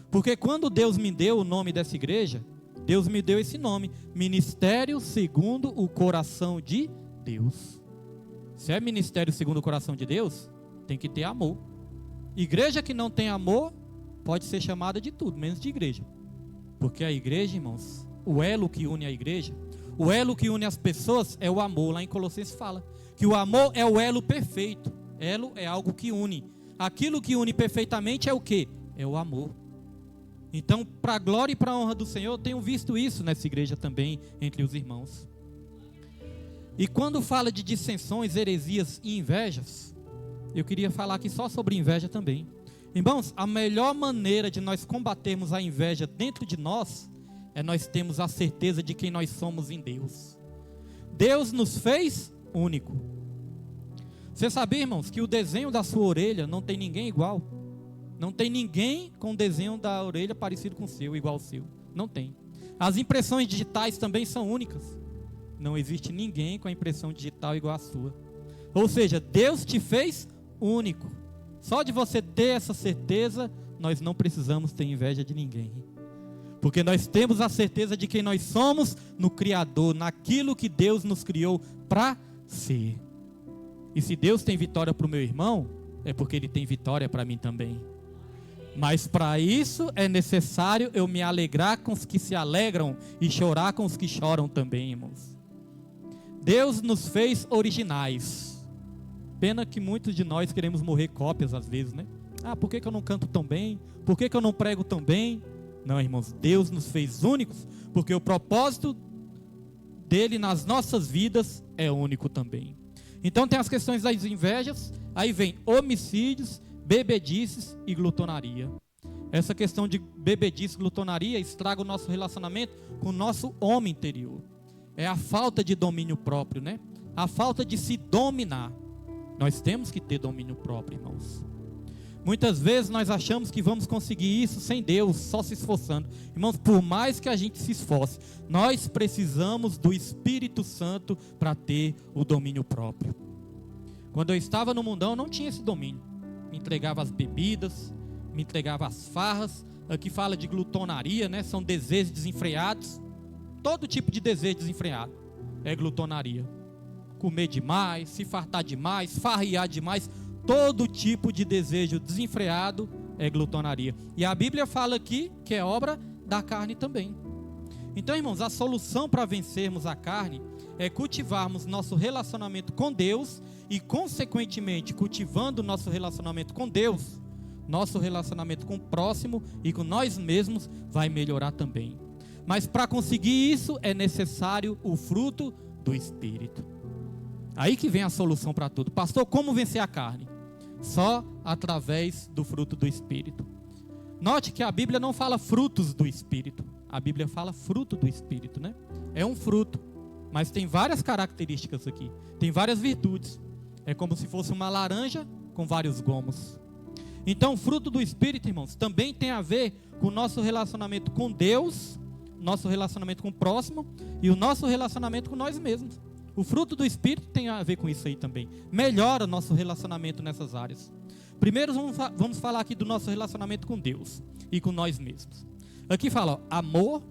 Porque quando Deus me deu o nome dessa igreja, Deus me deu esse nome, Ministério Segundo o Coração de Deus. Se é ministério segundo o coração de Deus, tem que ter amor. Igreja que não tem amor, pode ser chamada de tudo, menos de igreja. Porque a igreja, irmãos, o elo que une a igreja, o elo que une as pessoas é o amor. Lá em Colossenses fala que o amor é o elo perfeito. Elo é algo que une. Aquilo que une perfeitamente é o quê? É o amor. Então, para a glória e para a honra do Senhor, eu tenho visto isso nessa igreja também, entre os irmãos. E quando fala de dissensões, heresias e invejas, eu queria falar aqui só sobre inveja também. Irmãos, a melhor maneira de nós combatermos a inveja dentro de nós é nós termos a certeza de quem nós somos em Deus. Deus nos fez único. Você sabia, irmãos, que o desenho da sua orelha não tem ninguém igual? Não tem ninguém com o desenho da orelha parecido com o seu, igual ao seu. Não tem. As impressões digitais também são únicas. Não existe ninguém com a impressão digital igual à sua. Ou seja, Deus te fez único. Só de você ter essa certeza, nós não precisamos ter inveja de ninguém. Porque nós temos a certeza de quem nós somos no Criador, naquilo que Deus nos criou para ser. E se Deus tem vitória para o meu irmão, é porque Ele tem vitória para mim também. Mas para isso é necessário eu me alegrar com os que se alegram e chorar com os que choram também, irmãos. Deus nos fez originais. Pena que muitos de nós queremos morrer cópias às vezes, né? Ah, por que eu não canto tão bem? Por que eu não prego tão bem? Não, irmãos, Deus nos fez únicos, porque o propósito dele nas nossas vidas é único também. Então tem as questões das invejas, aí vem homicídios, bebedices e glutonaria. Essa questão de bebedice e glutonaria estraga o nosso relacionamento com o nosso homem interior. É a falta de domínio próprio, né? A falta de se dominar. Nós temos que ter domínio próprio, irmãos. Muitas vezes nós achamos que vamos conseguir isso sem Deus, só se esforçando. Irmãos, por mais que a gente se esforce, nós precisamos do Espírito Santo para ter o domínio próprio. Quando eu estava no mundão, eu não tinha esse domínio. Me entregava as bebidas, me entregava as farras. Aqui fala de glutonaria, né? São desejos desenfreados. Todo tipo de desejo desenfreado é glutonaria. Comer demais, se fartar demais, farrear demais. Todo tipo de desejo desenfreado é glutonaria. E a Bíblia fala aqui que é obra da carne também. Então, irmãos, a solução para vencermos a carne é cultivarmos nosso relacionamento com Deus e, consequentemente, cultivando nosso relacionamento com Deus, nosso relacionamento com o próximo e com nós mesmos vai melhorar também. Mas para conseguir isso é necessário o fruto do Espírito. Aí que vem a solução para tudo. Pastor, como vencer a carne? Só através do fruto do Espírito. Note que a Bíblia não fala frutos do Espírito. A Bíblia fala fruto do Espírito, né? É um fruto, mas tem várias características aqui. Tem várias virtudes. É como se fosse uma laranja com vários gomos. Então, o fruto do Espírito, irmãos, também tem a ver com o nosso relacionamento com Deus, nosso relacionamento com o próximo e o nosso relacionamento com nós mesmos. O fruto do Espírito tem a ver com isso aí também. Melhora nosso relacionamento nessas áreas. Primeiro, vamos falar aqui do nosso relacionamento com Deus e com nós mesmos. Aqui fala, ó, amor,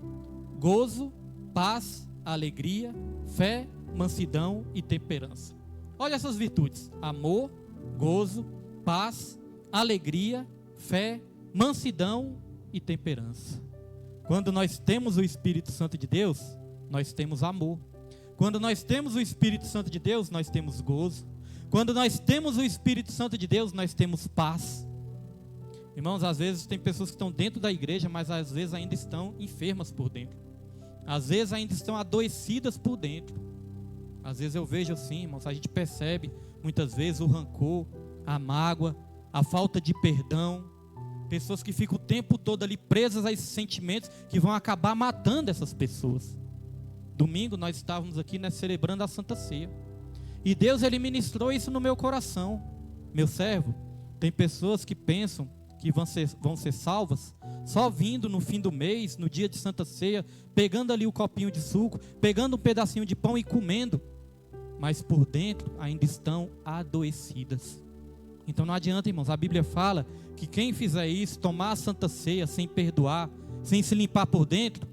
gozo, paz, alegria, fé, mansidão e temperança. Olha essas virtudes: amor, gozo, paz, alegria, fé, mansidão e temperança. Quando nós temos o Espírito Santo de Deus, nós temos amor. Quando nós temos o Espírito Santo de Deus, nós temos gozo. Quando nós temos o Espírito Santo de Deus, nós temos paz. Irmãos, às vezes tem pessoas que estão dentro da igreja, mas às vezes ainda estão enfermas por dentro. Às vezes ainda estão adoecidas por dentro. Às vezes eu vejo assim, irmãos, a gente percebe muitas vezes o rancor, a mágoa, a falta de perdão. Pessoas que ficam o tempo todo ali presas a esses sentimentos que vão acabar matando essas pessoas. Domingo nós estávamos aqui, né, celebrando a Santa Ceia. E Deus, Ele ministrou isso no meu coração. Meu servo, tem pessoas que pensam que vão ser salvas só vindo no fim do mês, no dia de Santa Ceia, pegando ali o copinho de suco, pegando um pedacinho de pão e comendo. Mas por dentro ainda estão adoecidas. Então não adianta, irmãos, a Bíblia fala que quem fizer isso, tomar a Santa Ceia sem perdoar, sem se limpar por dentro,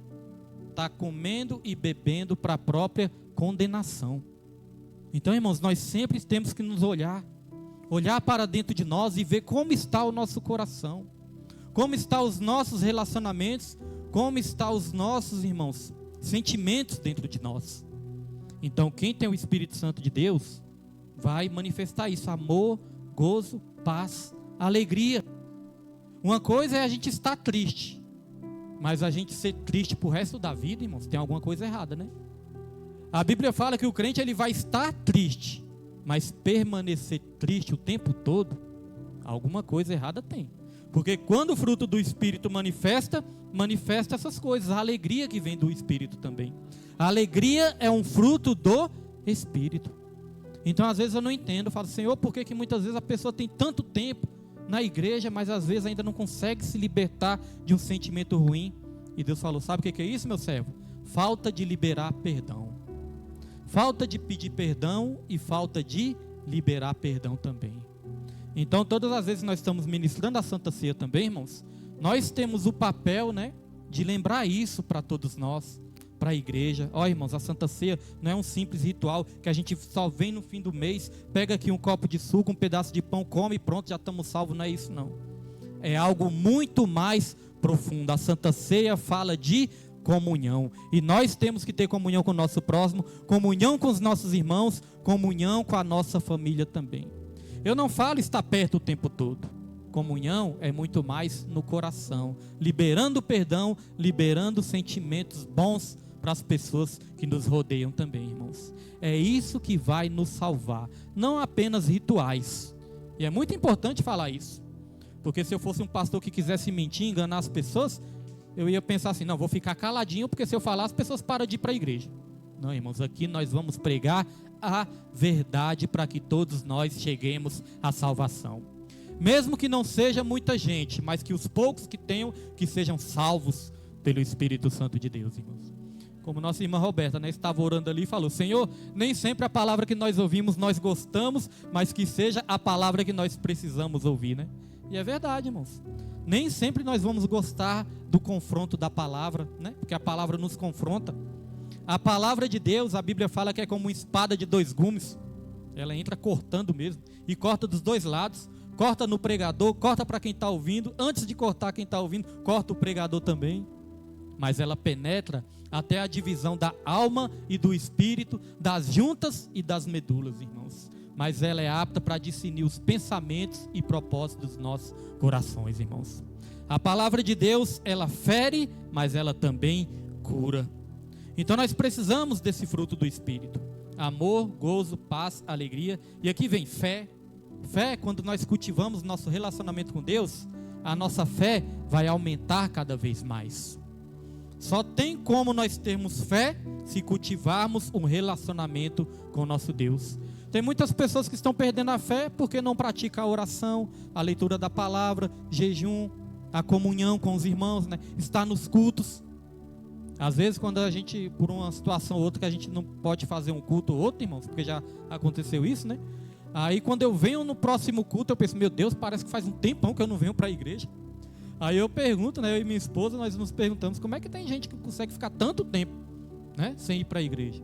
está comendo e bebendo para a própria condenação. Então, irmãos, nós sempre temos que nos olhar para dentro de nós e ver como está o nosso coração, como estão os nossos relacionamentos, como estão os nossos, irmãos, sentimentos dentro de nós. Então, quem tem o Espírito Santo de Deus vai manifestar isso: amor, gozo, paz, alegria. Uma coisa é a gente estar triste, mas a gente ser triste pro resto da vida, irmãos, tem alguma coisa errada, né? A Bíblia fala que o crente, ele vai estar triste, mas permanecer triste o tempo todo, alguma coisa errada tem. Porque quando o fruto do Espírito manifesta essas coisas, a alegria que vem do Espírito também. A alegria é um fruto do Espírito. Então às vezes eu não entendo, eu falo: Senhor, por que muitas vezes a pessoa tem tanto tempo na igreja, mas às vezes ainda não consegue se libertar de um sentimento ruim? E Deus falou: sabe o que é isso, meu servo? Falta de liberar perdão. Falta de pedir perdão e falta de liberar perdão também. Então todas as vezes que nós estamos ministrando a Santa Ceia também, irmãos, nós temos o papel, né, de lembrar isso para todos nós, para a igreja. Ó, irmãos, a Santa Ceia não é um simples ritual que a gente só vem no fim do mês, pega aqui um copo de suco, um pedaço de pão, come e pronto, já estamos salvos. Não é isso, não. É algo muito mais profundo. A Santa Ceia fala de comunhão, e nós temos que ter comunhão com o nosso próximo, comunhão com os nossos irmãos, comunhão com a nossa família também. Eu não falo estar perto o tempo todo. Comunhão é muito mais no coração, liberando perdão, liberando sentimentos bons para as pessoas que nos rodeiam também, irmãos. É isso que vai nos salvar, não apenas rituais. E é muito importante falar isso, porque se eu fosse um pastor que quisesse mentir, enganar as pessoas, eu ia pensar assim: não, vou ficar caladinho, porque se eu falar as pessoas param de ir para a igreja. Não, irmãos, aqui nós vamos pregar a verdade para que todos nós cheguemos à salvação. Mesmo que não seja muita gente, mas que os poucos que tenham, que sejam salvos pelo Espírito Santo de Deus, irmãos. Como nossa irmã Roberta, né, estava orando ali e falou: Senhor, nem sempre a palavra que nós ouvimos nós gostamos, mas que seja a palavra que nós precisamos ouvir, né? E é verdade, irmãos. Nem sempre nós vamos gostar do confronto da palavra, né? Porque a palavra nos confronta. A palavra de Deus, a Bíblia fala que é como uma espada de dois gumes. Ela entra cortando mesmo, e corta dos dois lados. Corta no pregador, corta para quem está ouvindo. Antes de cortar quem está ouvindo, corta o pregador também. Mas ela penetra até a divisão da alma e do espírito, das juntas e das medulas, irmãos. Mas ela é apta para discernir os pensamentos e propósitos dos nossos corações, irmãos. A palavra de Deus, ela fere, mas ela também cura. Então nós precisamos desse fruto do Espírito: amor, gozo, paz, alegria. E aqui vem fé. Fé, quando nós cultivamos nosso relacionamento com Deus, a nossa fé vai aumentar cada vez mais. Só tem como nós termos fé se cultivarmos um relacionamento com o nosso Deus. Tem muitas pessoas que estão perdendo a fé porque não praticam a oração, a leitura da palavra, jejum, a comunhão com os irmãos, né? Estar nos cultos. Às vezes, quando a gente, por uma situação ou outra, que a gente não pode fazer um culto ou outro, irmãos, porque já aconteceu isso, né? Aí, quando eu venho no próximo culto, eu penso, meu Deus, parece que faz um tempão que eu não venho para a igreja. Aí eu pergunto, né? Eu e minha esposa, nós nos perguntamos, como é que tem gente que consegue ficar tanto tempo, né? Sem ir para a igreja?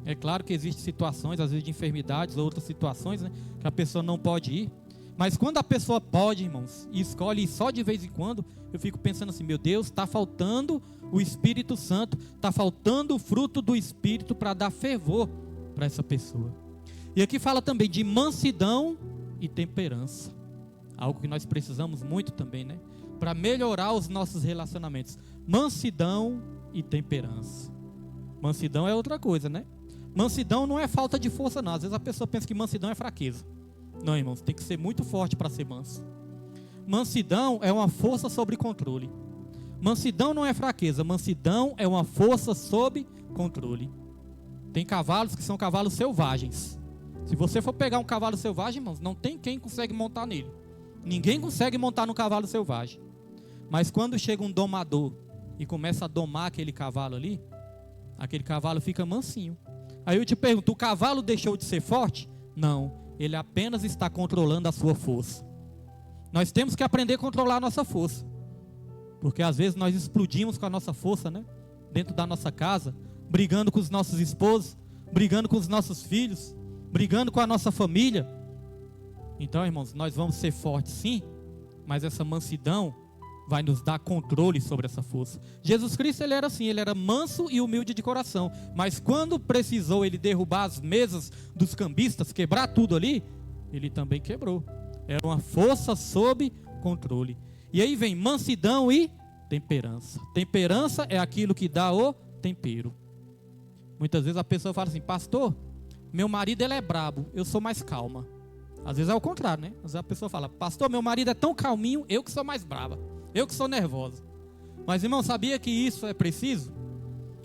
É claro que existem situações, às vezes de enfermidades ou outras situações, né? Que a pessoa não pode ir. Mas quando a pessoa pode, irmãos, e escolhe ir só de vez em quando, eu fico pensando assim, meu Deus, está faltando o Espírito Santo, está faltando o fruto do Espírito para dar fervor para essa pessoa. E aqui fala também de mansidão e temperança, algo que nós precisamos muito também, né? Para melhorar os nossos relacionamentos. Mansidão e temperança. Mansidão é outra coisa, né? Mansidão não é falta de força, não. Às vezes a pessoa pensa que mansidão é fraqueza. Não, irmãos, tem que ser muito forte para ser manso. Mansidão é uma força sobre controle. Mansidão não é fraqueza, mansidão é uma força sob controle. Tem cavalos que são cavalos selvagens. Se você for pegar um cavalo selvagem, irmãos, não tem quem consegue montar nele. Ninguém consegue montar no cavalo selvagem. Mas quando chega um domador e começa a domar aquele cavalo ali, aquele cavalo fica mansinho. Aí eu te pergunto, o cavalo deixou de ser forte? Não, ele apenas está controlando a sua força. Nós temos que aprender a controlar a nossa força. Porque às vezes nós explodimos com a nossa força, né? Dentro da nossa casa, brigando com os nossos esposos, brigando com os nossos filhos, brigando com a nossa família. Então, irmãos, nós vamos ser fortes sim, mas essa mansidão vai nos dar controle sobre essa força. Jesus Cristo, ele era assim, ele era manso e humilde de coração, mas quando precisou ele derrubar as mesas dos cambistas, quebrar tudo ali, ele também quebrou. Era uma força sob controle. E aí vem mansidão e temperança. Temperança é aquilo que dá o tempero. Muitas vezes a pessoa fala assim, pastor, meu marido ele é brabo, eu sou mais calma. Às vezes é o contrário, né? Às vezes a pessoa fala, pastor, meu marido é tão calminho, eu que sou mais brava, eu que sou nervosa. Mas, irmão, sabia que isso é preciso?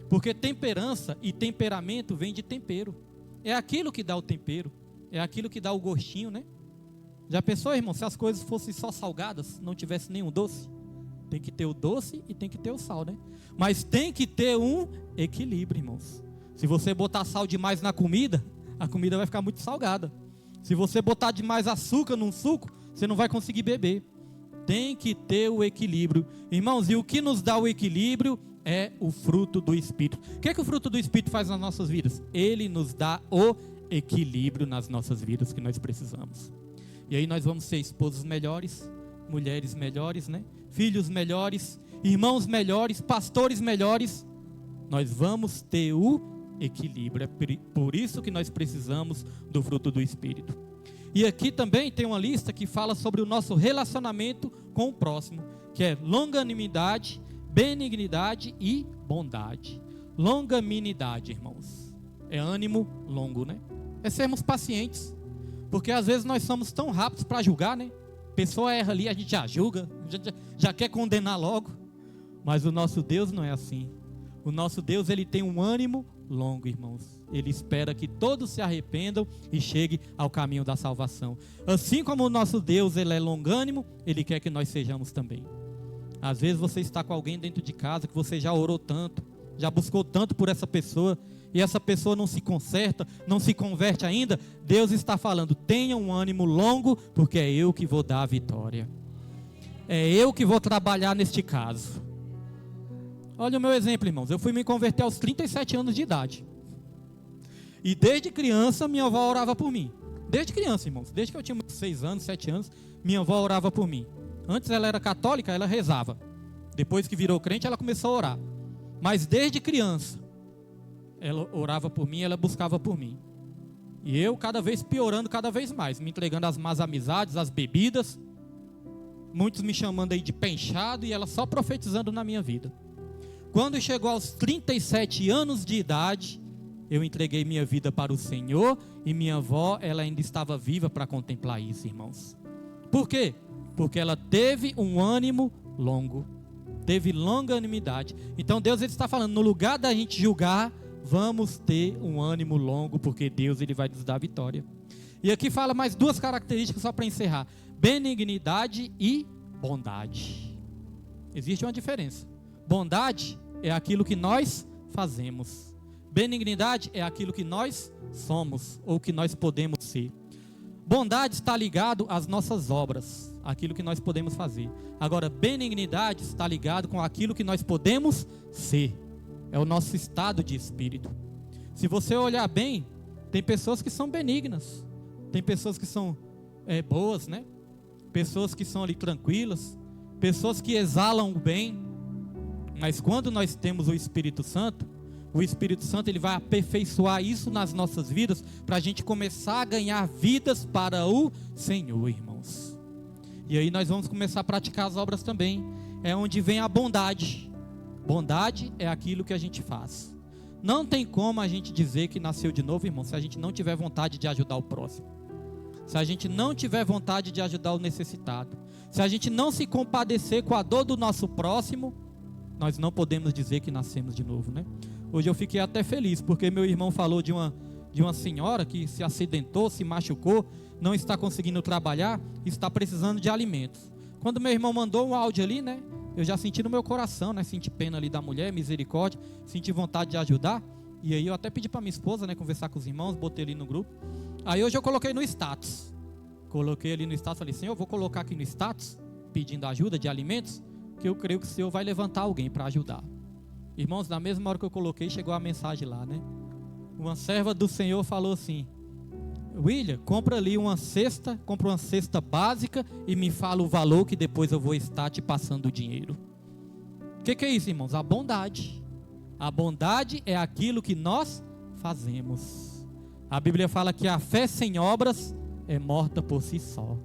Porque temperança e temperamento vem de tempero. É aquilo que dá o tempero, é aquilo que dá o gostinho, né? Já pensou, irmão, se as coisas fossem só salgadas, não tivesse nenhum doce? Tem que ter o doce e tem que ter o sal, né? Mas tem que ter um equilíbrio, irmãos. Se você botar sal demais na comida, a comida vai ficar muito salgada. Se você botar demais açúcar num suco, você não vai conseguir beber. Tem que ter o equilíbrio. Irmãos, e o que nos dá o equilíbrio é o fruto do Espírito. O que é que o fruto do Espírito faz nas nossas vidas? Ele nos dá o equilíbrio nas nossas vidas que nós precisamos. E aí nós vamos ser esposos melhores, mulheres melhores, né? Filhos melhores, irmãos melhores, pastores melhores. Nós vamos ter o equilíbrio. É por isso que nós precisamos do fruto do Espírito. E aqui também tem uma lista que fala sobre o nosso relacionamento com o próximo, que é longanimidade, benignidade e bondade. Longanimidade, irmãos, é ânimo longo, né? É sermos pacientes. Porque às vezes nós somos tão rápidos para julgar, né? A pessoa erra ali, a gente já julga, já quer condenar logo. Mas o nosso Deus não é assim. O nosso Deus, ele tem um ânimo longo, irmãos. Ele espera que todos se arrependam e cheguem ao caminho da salvação. Assim como o nosso Deus, ele é longânimo, ele quer que nós sejamos também. Às vezes você está com alguém dentro de casa que você já orou tanto, já buscou tanto por essa pessoa, e essa pessoa não se conserta, não se converte ainda. Deus está falando, tenha um ânimo longo, porque é eu que vou dar a vitória. É eu que vou trabalhar neste caso. Olha o meu exemplo, irmãos. Eu fui me converter aos 37 anos de idade. E desde criança, minha avó orava por mim. Desde criança, irmãos. Desde que eu tinha 6 anos, 7 anos, minha avó orava por mim. Antes ela era católica, ela rezava. Depois que virou crente, ela começou a orar. Mas desde criança, ela orava por mim, ela buscava por mim. E eu cada vez piorando, cada vez mais. Me entregando às más amizades, às bebidas. Muitos me chamando aí de pé inchado e ela só profetizando na minha vida. Quando chegou aos 37 anos de idade, eu entreguei minha vida para o Senhor e minha avó, ela ainda estava viva para contemplar isso, irmãos. Por quê? Porque ela teve um ânimo longo, teve longanimidade. Então Deus, ele está falando, no lugar da gente julgar, vamos ter um ânimo longo, porque Deus ele vai nos dar a vitória. E aqui fala mais duas características só para encerrar: benignidade e bondade. Existe uma diferença. Bondade é aquilo que nós fazemos. Benignidade é aquilo que nós somos ou que nós podemos ser. Bondade está ligado às nossas obras, aquilo que nós podemos fazer. Agora, benignidade está ligado com aquilo que nós podemos ser. É o nosso estado de espírito. Se você olhar bem, tem pessoas que são benignas, tem pessoas que são boas, né? Pessoas que são ali tranquilas, pessoas que exalam o bem. Mas quando nós temos o Espírito Santo ele vai aperfeiçoar isso nas nossas vidas, para a gente começar a ganhar vidas para o Senhor, irmãos. E aí nós vamos começar a praticar as obras também. É onde vem a bondade. Bondade é aquilo que a gente faz. Não tem como a gente dizer que nasceu de novo, irmão, se a gente não tiver vontade de ajudar o próximo. Se a gente não tiver vontade de ajudar o necessitado. Se a gente não se compadecer com a dor do nosso próximo, nós não podemos dizer que nascemos de novo, né? Hoje eu fiquei até feliz, porque meu irmão falou de uma senhora que se acidentou, se machucou, não está conseguindo trabalhar, está precisando de alimentos. Quando meu irmão mandou um áudio ali, né? Eu já senti no meu coração, né? Senti pena ali da mulher, misericórdia, senti vontade de ajudar. E aí eu até pedi para minha esposa, né? Conversar com os irmãos, botei ali no grupo. Aí hoje eu coloquei no status. Coloquei ali no status, falei: Senhor, eu vou colocar aqui no status, pedindo ajuda de alimentos, que eu creio que o Senhor vai levantar alguém para ajudar. Irmãos, na mesma hora que eu coloquei, chegou a mensagem lá, né? Uma serva do Senhor falou assim: William, compra uma cesta básica e me fala o valor, que depois eu vou estar te passando o dinheiro. O que é isso, irmãos? A bondade. A bondade é aquilo que nós fazemos. A Bíblia fala que a fé sem obras é morta por si só.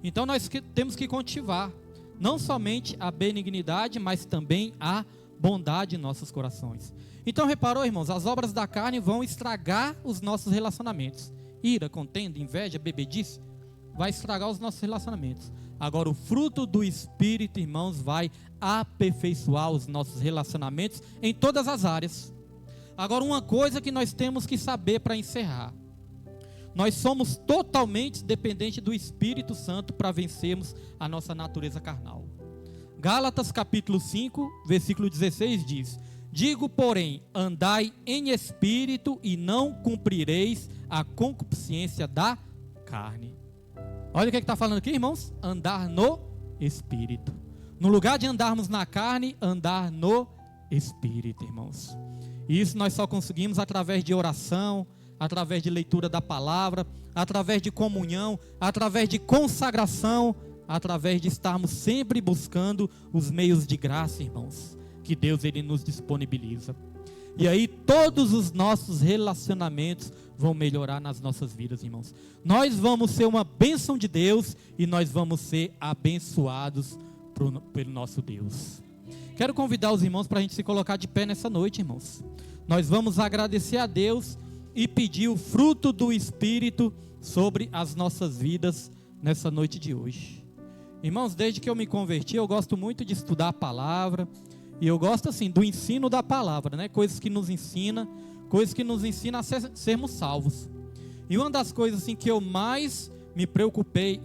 Então nós temos que cultivar não somente a benignidade, mas também a bondade em nossos corações. Então reparou, irmãos, as obras da carne vão estragar os nossos relacionamentos. Ira, contenda, inveja, bebedice, vai estragar os nossos relacionamentos. Agora o fruto do Espírito, irmãos, vai aperfeiçoar os nossos relacionamentos em todas as áreas. Agora uma coisa que nós temos que saber para encerrar: nós somos totalmente dependentes do Espírito Santo para vencermos a nossa natureza carnal. Gálatas capítulo 5, versículo 16 diz: Digo, porém, andai em espírito e não cumprireis a concupiscência da carne. Olha o que está falando aqui, irmãos: andar no espírito. No lugar de andarmos na carne, andar no espírito, irmãos. E isso nós só conseguimos através de oração, através de leitura da palavra, através de comunhão, através de consagração, através de estarmos sempre buscando os meios de graça, irmãos, que Deus ele nos disponibiliza. E aí todos os nossos relacionamentos vão melhorar nas nossas vidas, irmãos. Nós vamos ser uma bênção de Deus e nós vamos ser abençoados pelo nosso Deus. Quero convidar os irmãos para a gente se colocar de pé nessa noite, irmãos. Nós vamos agradecer a Deus e pedir o fruto do Espírito sobre as nossas vidas nessa noite de hoje. Irmãos, desde que eu me converti, eu gosto muito de estudar a palavra. E eu gosto assim do ensino da palavra, né? Coisas que nos ensina a sermos salvos. E uma das coisas assim que eu mais me preocupei